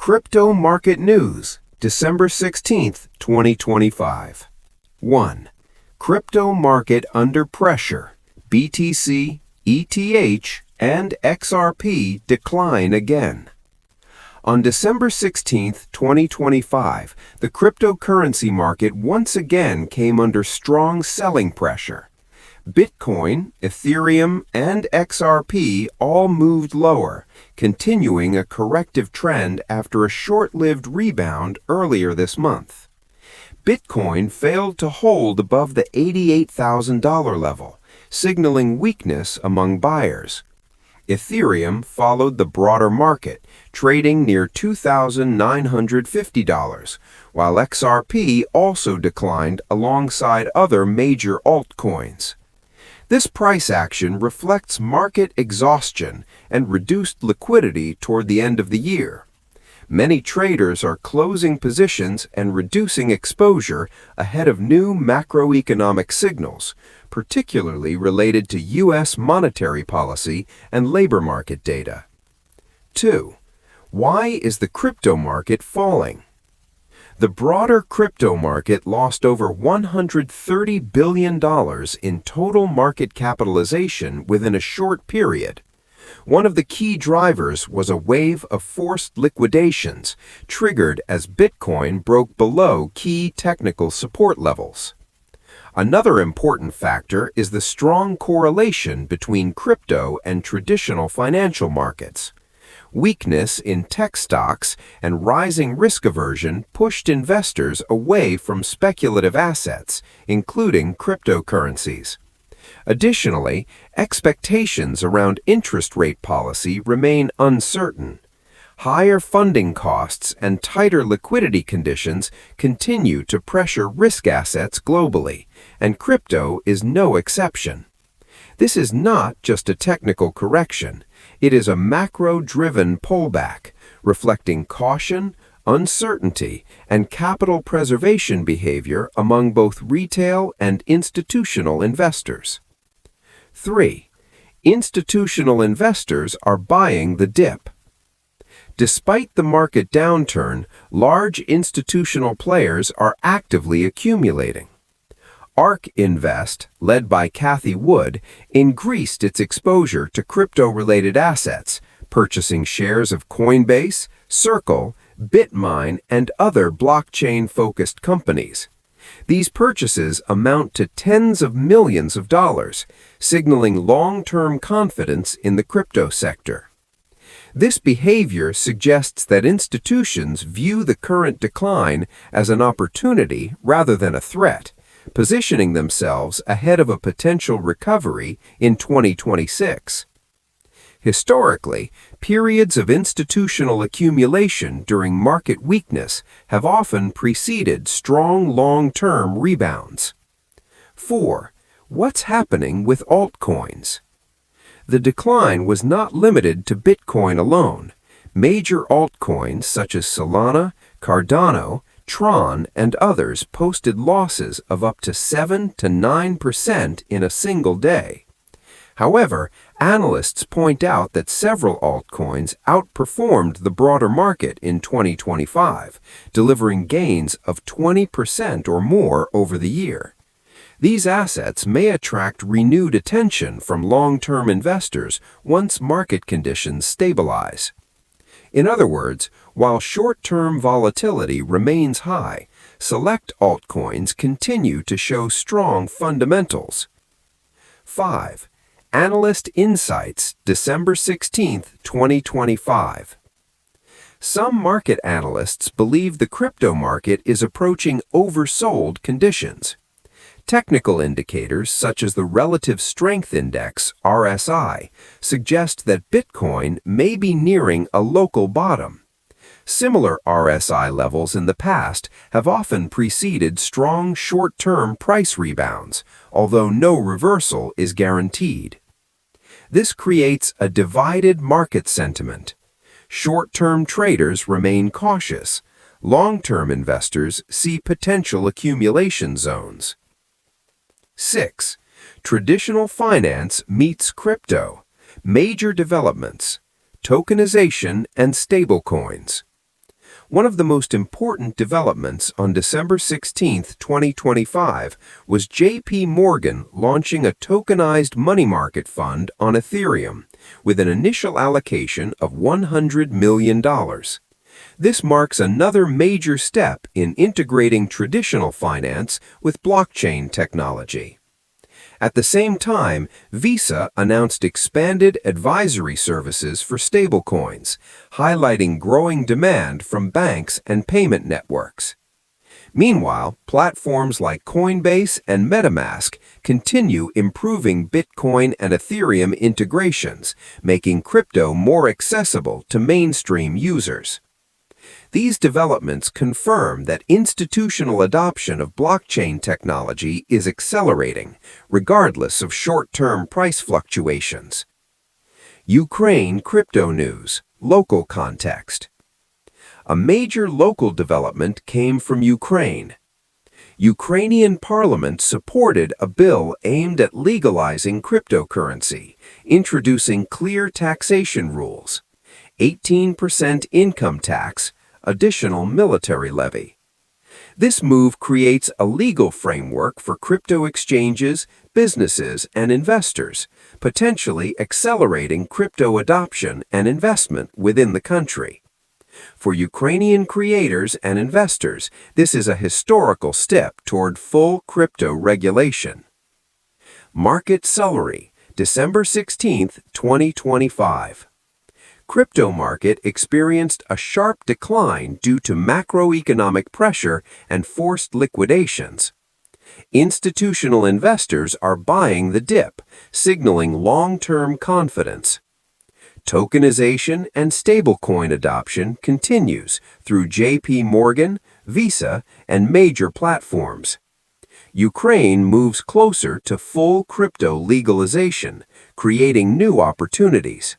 Crypto Market News, December 16, 2025. 1. Crypto market under pressure. BTC, ETH, and XRP decline again. On December 16, 2025, the cryptocurrency market once again came under strong selling pressure. Bitcoin, Ethereum, and XRP all moved lower, continuing a corrective trend after a short-lived rebound earlier this month. Bitcoin failed to hold above the $88,000 level, signaling weakness among buyers. Ethereum followed the broader market, trading near $2,950, while XRP also declined alongside other major altcoins. This price action reflects market exhaustion and reduced liquidity toward the end of the year. Many traders are closing positions and reducing exposure ahead of new macroeconomic signals, particularly related to U.S. monetary policy and labor market data. 2. Why is the crypto market falling? The broader crypto market lost over $130 billion in total market capitalization within a short period. One of the key drivers was a wave of forced liquidations, triggered as Bitcoin broke below key technical support levels. Another important factor is the strong correlation between crypto and traditional financial markets. Weakness in tech stocks and rising risk aversion pushed investors away from speculative assets, including cryptocurrencies. Additionally, expectations around interest rate policy remain uncertain. Higher funding costs and tighter liquidity conditions continue to pressure risk assets globally, and crypto is no exception. This is not just a technical correction. It is a macro-driven pullback, reflecting caution, uncertainty, and capital preservation behavior among both retail and institutional investors. 3. Institutional investors are buying the dip. Despite the market downturn, large institutional players are actively accumulating. ARK Invest, led by Cathie Wood, increased its exposure to crypto-related assets, purchasing shares of Coinbase, Circle, Bitmine, and other blockchain-focused companies. These purchases amount to tens of millions of dollars, signaling long-term confidence in the crypto sector. This behavior suggests that institutions view the current decline as an opportunity rather than a threat, positioning themselves ahead of a potential recovery in 2026. Historically, periods of institutional accumulation during market weakness have often preceded strong long-term rebounds. 4. What's happening with altcoins? The decline was not limited to Bitcoin alone. Major altcoins such as Solana, Cardano, Tron, and others posted losses of up to 7 to 9% in a single day. However, analysts point out that several altcoins outperformed the broader market in 2025, delivering gains of 20% or more over the year. These assets may attract renewed attention from long-term investors once market conditions stabilize. In other words, while short-term volatility remains high, select altcoins continue to show strong fundamentals. 5. Analyst Insights, December 16, 2025. Some market analysts believe the crypto market is approaching oversold conditions. Technical indicators such as the Relative Strength Index, RSI, suggest that Bitcoin may be nearing a local bottom. Similar RSI levels in the past have often preceded strong short-term price rebounds, although no reversal is guaranteed. This creates a divided market sentiment. Short-term traders remain cautious. Long-term investors see potential accumulation zones. 6. Traditional finance meets crypto. Major developments. Tokenization and stablecoins. One of the most important developments on December 16, 2025, was JPMorgan launching a tokenized money market fund on Ethereum with an initial allocation of $100 million. This marks another major step in integrating traditional finance with blockchain technology. At the same time, Visa announced expanded advisory services for stablecoins, highlighting growing demand from banks and payment networks. Meanwhile, platforms like Coinbase and MetaMask continue improving Bitcoin and Ethereum integrations, making crypto more accessible to mainstream users. These developments confirm that institutional adoption of blockchain technology is accelerating, regardless of short-term price fluctuations. Ukraine crypto news, local context. A major local development came from Ukraine. Ukrainian parliament supported a bill aimed at legalizing cryptocurrency, introducing clear taxation rules. 18% income tax, additional military levy. This move creates a legal framework for crypto exchanges, businesses, and investors, potentially accelerating crypto adoption and investment within the country. For Ukrainian creators and investors, this is a historical step toward full crypto regulation. Market summary, December 16, 2025. Crypto market experienced a sharp decline due to macroeconomic pressure and forced liquidations. Institutional investors are buying the dip, signaling long-term confidence. Tokenization and stablecoin adoption continues through JPMorgan, Visa, and major platforms. Ukraine moves closer to full crypto legalization, creating new opportunities.